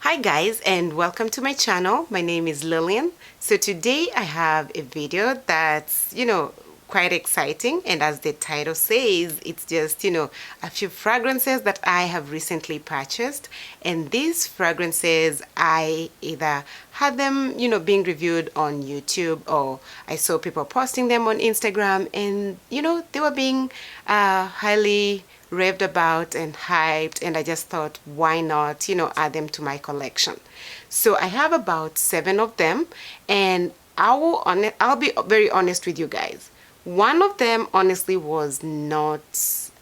Hi guys, and welcome to my channel. My name is Lilian. So today I have a video that's quite exciting, and as the title says, it's just a few fragrances that I have recently purchased. And these fragrances, I either had them being reviewed on YouTube, or I saw people posting them on Instagram, and they were being highly raved about and hyped, and I just thought, why not add them to my collection. So I have about 7 of them, and I'll be very honest with you guys. One of them honestly was not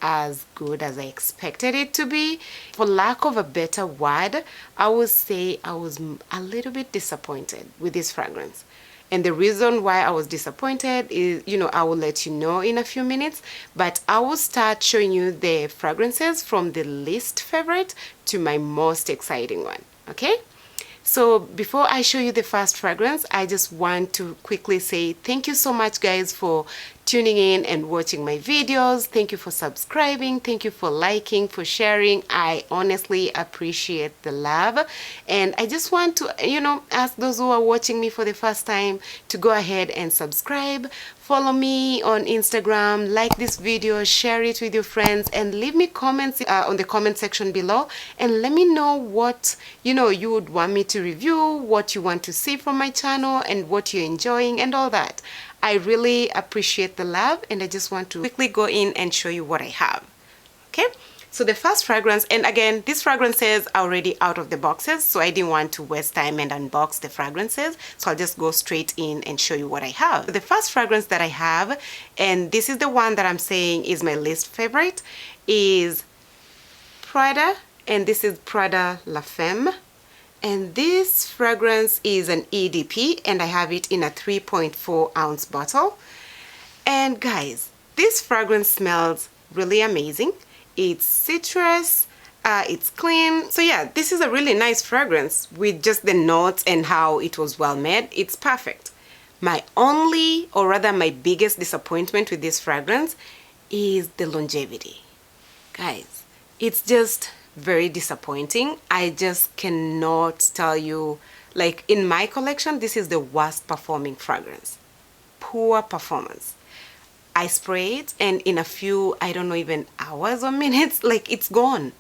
as good as I expected it to be. For lack of a better word, I would say I was a little bit disappointed with this fragrance. And the reason why I was disappointed is, I will let you know in a few minutes, but I will start showing you the fragrances from the least favorite to my most exciting one, okay? So before I show you the first fragrance, I just want to quickly say thank you so much guys for tuning in and watching my videos. Thank you for subscribing. Thank you for liking, for sharing. I honestly appreciate the love. And I just want to, ask those who are watching me for the first time to go ahead and subscribe. Follow me on Instagram, like this video, share it with your friends, and leave me comments on the comment section below, and let me know what you would want me to review, what you want to see from my channel, and what you're enjoying and all that. I really appreciate the love, and I just want to quickly go in and show you what I have. Okay, so the first fragrance, and again, these fragrances are already out of the boxes, so I didn't want to waste time and unbox the fragrances, so I'll just go straight in and show you what I have. The first fragrance that I have, and this is the one that I'm saying is my least favorite, is Prada, and this is Prada La Femme. And this fragrance is an EDP, and I have it in a 3.4 ounce bottle. And guys, this fragrance smells really amazing. It's citrus, it's clean. So yeah, this is a really nice fragrance with just the notes and how it was well made. It's perfect. My only, or rather my biggest disappointment with this fragrance is the longevity. Guys, it's just very disappointing. I just cannot tell you, like in my collection, this is the worst performing fragrance. Poor performance. I spray it, and in a few, I don't know, even hours or minutes, like it's gone.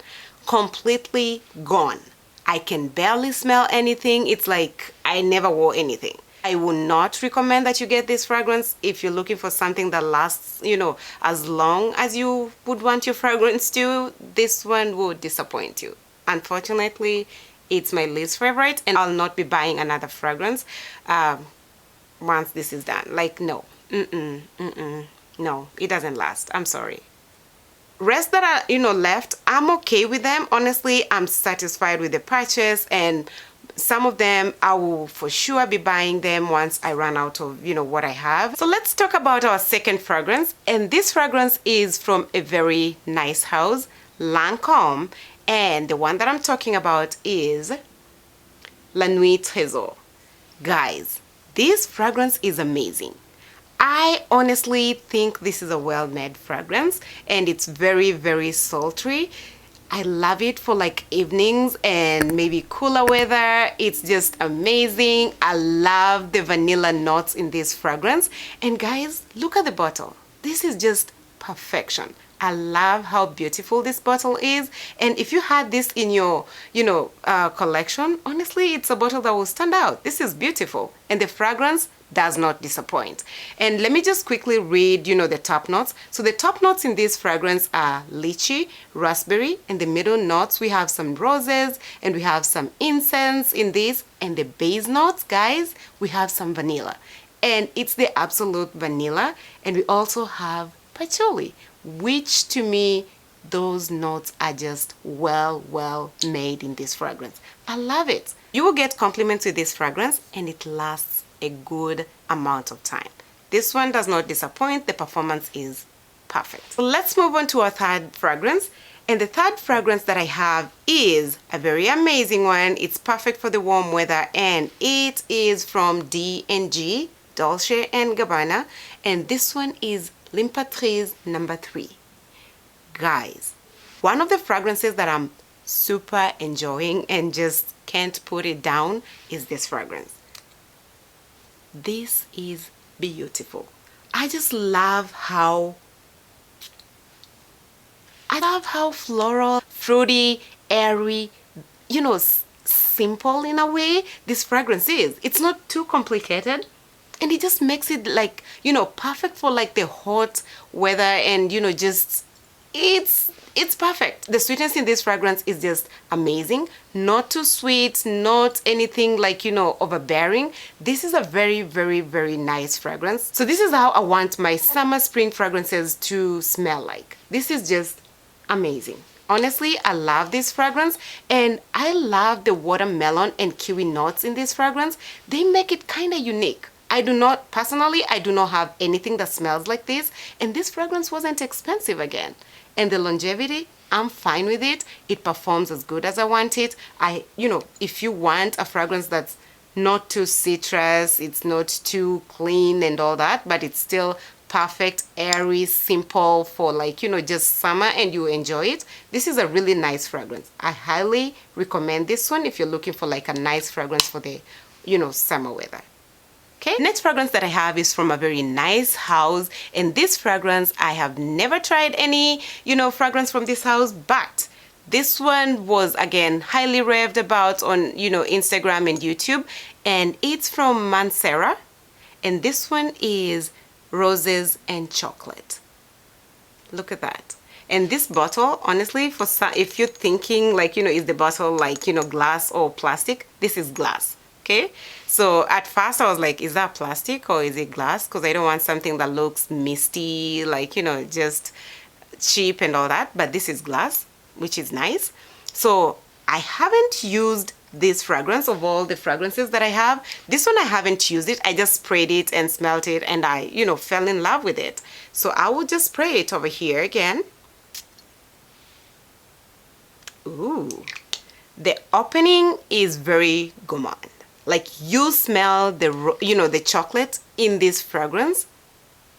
Completely gone. I can barely smell anything. It's like I never wore anything. I would not recommend that you get this fragrance if you're looking for something that lasts, as long as you would want your fragrance to. This one would disappoint you. Unfortunately, it's my least favorite, and I'll not be buying another fragrance once this is done. Like, no. No, it doesn't last. I'm sorry. Rest that are, left, I'm okay with them. Honestly, I'm satisfied with the purchase, and some of them I will for sure be buying them once I run out of what I have. So let's talk about our second fragrance, and this fragrance is from a very nice house, Lancome, and the one that I'm talking about is La Nuit Tresor. Guys, this fragrance is amazing. I honestly think this is a well-made fragrance, and it's very, very sultry. I love it for like evenings and maybe cooler weather. It's just amazing. I love the vanilla notes in this fragrance. And guys, look at the bottle. This is just perfection. I love how beautiful this bottle is. And if you had this in your, collection, honestly, it's a bottle that will stand out. This is beautiful. And the fragrance does not disappoint. And let me just quickly read, the top notes. So the top notes in this fragrance are lychee, raspberry. In the middle notes, we have some roses, and we have some incense in this. And the base notes, guys, we have some vanilla. And it's the absolute vanilla. And we also have patchouli, which to me, those notes are just well made in this fragrance. I love it. You will get compliments with this fragrance, and it lasts a good amount of time. This one does not disappoint. The performance is perfect. So let's move on to our third fragrance. And the third fragrance that I have is a very amazing one. It's perfect for the warm weather, and it is from D&G, Dolce and Gabbana, and this one is Lympha number 3. Guys, one of the fragrances that I'm super enjoying and just can't put it down is this fragrance. This is beautiful. I just love how floral, fruity, airy, you know, simple in a way this fragrance is. It's not too complicated, and it just makes it like, you know, perfect for like the hot weather, and you know, just it's perfect. The sweetness in this fragrance is just amazing. Not too sweet, not anything like, you know, overbearing. This is a very, very, very nice fragrance. So this is how I want my summer spring fragrances to smell like. This is just amazing. Honestly, I love this fragrance, and I love the watermelon and kiwi notes in this fragrance. They make it kind of unique. I do not have anything that smells like this, and this fragrance wasn't expensive again. And the longevity, I'm fine with it. It performs as good as I want it. You know, if you want a fragrance that's not too citrus, it's not too clean and all that, but it's still perfect, airy, simple for like, you know, just summer and you enjoy it, this is a really nice fragrance. I highly recommend this one if you're looking for like a nice fragrance for the, you know, summer weather. Okay, next fragrance that I have is from a very nice house, and this fragrance, I have never tried any, you know, fragrance from this house, but this one was again highly raved about on, you know, Instagram and YouTube, and it's from Mancera, and this one is Roses and Chocolate. Look at that. And this bottle, honestly, for some, if you're thinking like, you know, is the bottle like, you know, glass or plastic, this is glass. Okay, so at first I was like, is that plastic or is it glass? Because I don't want something that looks misty, like, you know, just cheap and all that. But this is glass, which is nice. So I haven't used this fragrance. Of all the fragrances that I have, this one I haven't used it. I just sprayed it and smelled it, and I, you know, fell in love with it. So I will just spray it over here again. Ooh, the opening is very gourmand. Like, you smell the, you know, the chocolate in this fragrance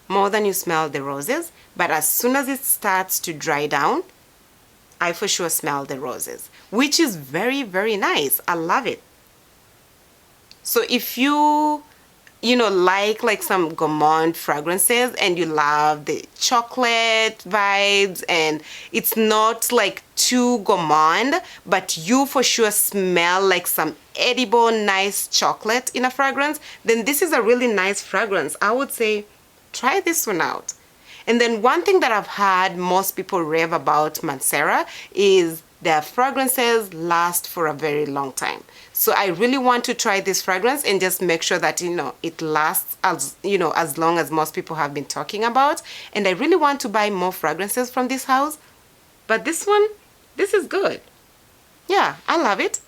more than you smell the roses. But as soon as it starts to dry down, I for sure smell the roses, which is very, very nice. I love it. So if you know, like some gourmand fragrances and you love the chocolate vibes and it's not like too gourmand, but you for sure smell like some edible, nice chocolate in a fragrance, then this is a really nice fragrance. I would say try this one out. And then one thing that I've had most people rave about Mancera is their fragrances last for a very long time. So I really want to try this fragrance and just make sure that, you know, it lasts as, you know, as long as most people have been talking about. And I really want to buy more fragrances from this house. But this one, this is good. Yeah, I love it.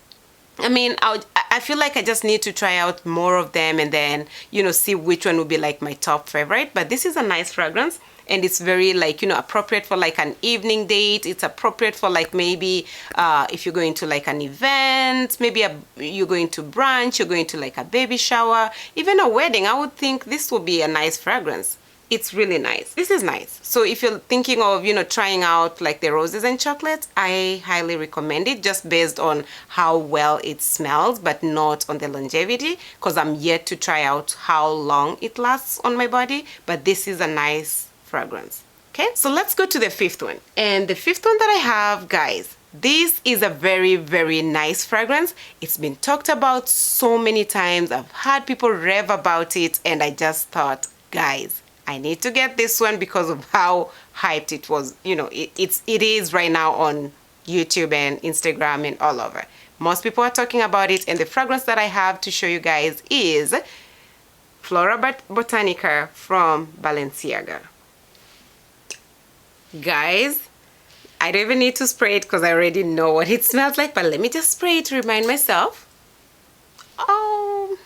I mean, I feel like I just need to try out more of them and then, you know, see which one would be like my top favorite. But this is a nice fragrance. And it's very like, you know, appropriate for like an evening date. It's appropriate for like maybe if you're going to like an event, maybe you're going to brunch, you're going to like a baby shower, even a wedding. I would think this will be a nice fragrance. It's really nice. This is nice. So if you're thinking of, you know, trying out like the roses and chocolate, I highly recommend it, just based on how well it smells, but not on the longevity, because I'm yet to try out how long it lasts on my body. But this is a nice fragrance. Okay, so let's go to the fifth one. And the fifth one that I have, guys, this is a very, very nice fragrance. It's been talked about so many times. I've had people rave about it, and I just thought, guys, I need to get this one because of how hyped it was. You know, it is right now on YouTube and Instagram and all over. Most people are talking about it, and the fragrance that I have to show you guys is Flora Botanica from Balenciaga. Guys, I don't even need to spray it because I already know what it smells like, but let me just spray it to remind myself. Oh,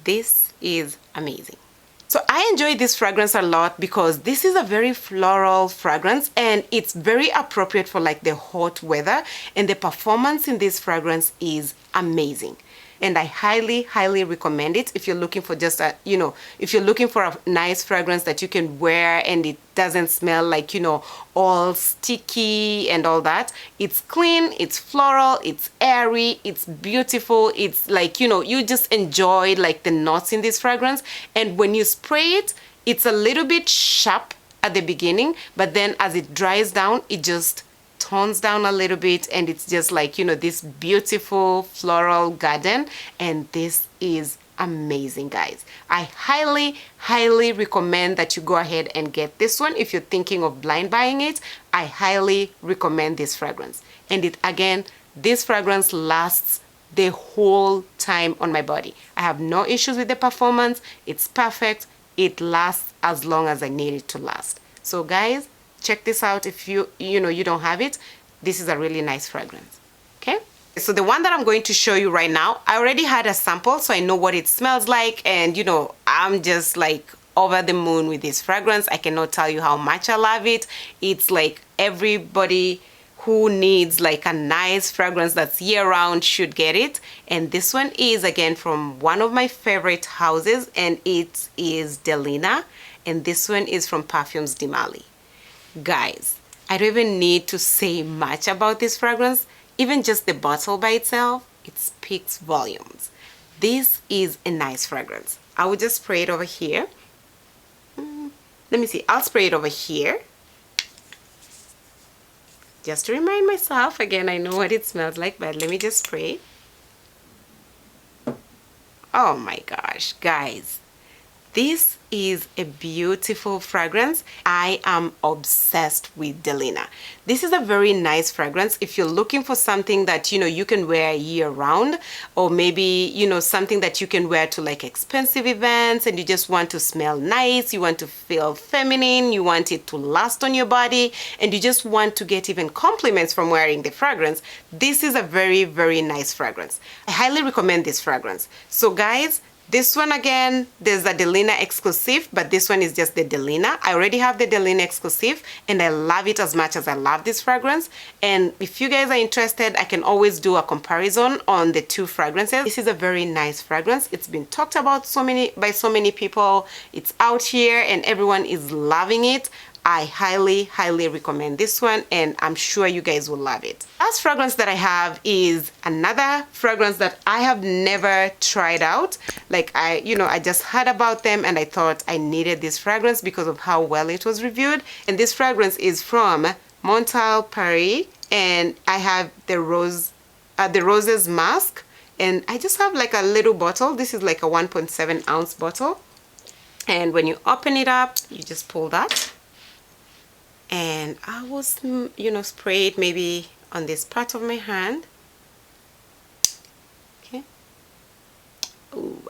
this is amazing. So I enjoy this fragrance a lot because this is a very floral fragrance and it's very appropriate for like the hot weather, and the performance in this fragrance is amazing. and I highly recommend it if you're looking for just a, if you're looking for a nice fragrance that you can wear and it doesn't smell like, all sticky and all that. It's clean, it's floral, it's airy, it's beautiful. It's like, you just enjoy like the notes in this fragrance, and when you spray it, it's a little bit sharp at the beginning, but then as it dries down, it just tones down a little bit, and it's just like, this beautiful floral garden. And this is amazing, guys. I highly recommend that you go ahead and get this one. If you're thinking of blind buying it, I highly recommend this fragrance. And this fragrance lasts the whole time on my body. I have no issues with the performance. It's perfect. It lasts as long as I need it to last. So guys, check this out. If you don't have it, this is a really nice fragrance. Okay, so the one that I'm going to show you right now, I already had a sample, so I know what it smells like, and I'm just like over the moon with this fragrance. I cannot tell you how much I love it. It's like everybody who needs like a nice fragrance that's year-round should get it. And this one is again from one of my favorite houses, and it is Delina, and this one is from Perfumes de Mali. Guys, I don't even need to say much about this fragrance. Even just the bottle by itself, it speaks volumes. This is a nice fragrance. I will just spray it over here. Let me see, I'll spray it over here just to remind myself. Again, I know what it smells like, but let me just spray. Oh my gosh, guys, this is a beautiful fragrance. I am obsessed with Delina. This is a very nice fragrance if you're looking for something that you can wear year round, or maybe something that you can wear to like expensive events, and you just want to smell nice, you want to feel feminine, you want it to last on your body, and you just want to get even compliments from wearing the fragrance. This is a very nice fragrance. I highly recommend this fragrance. So guys, this one again, there's a Delina exclusive, but this one is just the Delina. I already have the Delina exclusive, and I love it as much as I love this fragrance. And if you guys are interested, I can always do a comparison on the two fragrances. This is a very nice fragrance. It's been talked about by so many people. It's out here and everyone is loving it. I highly recommend this one, and I'm sure you guys will love it. Last fragrance that I have is another fragrance that I have never tried out. Like I just heard about them and I thought I needed this fragrance because of how well it was reviewed. And this fragrance is from Montale Paris, and I have the Roses Mask, and I just have like a little bottle. This is like a 1.7 ounce bottle, and when you open it up, you just pull that. And I will, spray it maybe on this part of my hand. Okay. Ooh.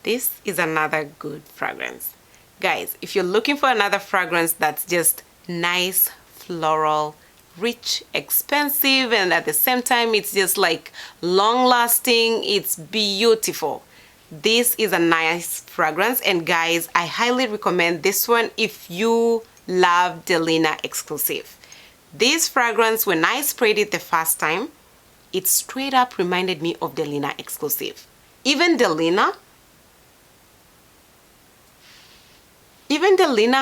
This is another good fragrance. Guys, if you're looking for another fragrance that's just nice, floral, rich, expensive, and at the same time it's just like long lasting, it's beautiful, this is a nice fragrance. And guys, I highly recommend this one if you love Delina exclusive. This fragrance, when I sprayed it the first time, it straight up reminded me of Delina exclusive. Even Delina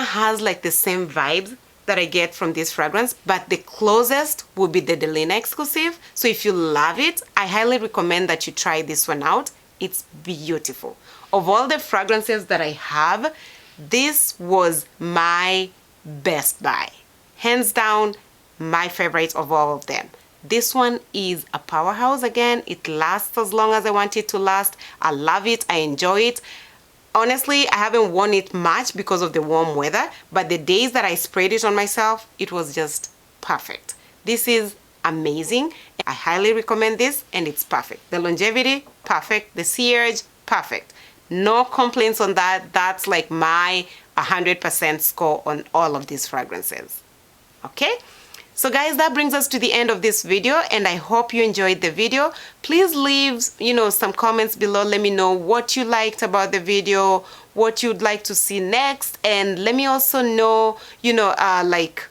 has like the same vibes that I get from this fragrance, but the closest would be the Delina exclusive. So if you love it, I highly recommend that you try this one out. It's beautiful. Of all the fragrances that I have, this was my best buy. Hands down, my favorite of all of them. This one is a powerhouse. Again, it lasts as long as I want it to last. I love it. I enjoy it. Honestly, I haven't worn it much because of the warm weather, but the days that I sprayed it on myself, it was just perfect. This is amazing. I highly recommend this, and it's perfect. The longevity, perfect. The sillage, perfect. No complaints on that. That's like my 100% score on all of these fragrances. Okay? So guys, that brings us to the end of this video, and I hope you enjoyed the video. Please leave, some comments below. Let me know what you liked about the video, what you'd like to see next, and let me also know, like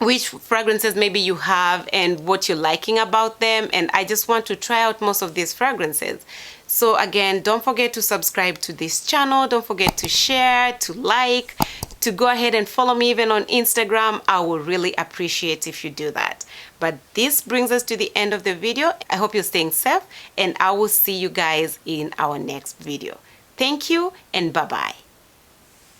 which fragrances maybe you have and what you're liking about them, and I just want to try out most of these fragrances. So again, don't forget to subscribe to this channel, don't forget to share, to like, to go ahead and follow me even on Instagram. I would really appreciate if you do that. But this brings us to the end of the video. I hope you're staying safe, and I will see you guys in our next video. Thank you, and bye-bye.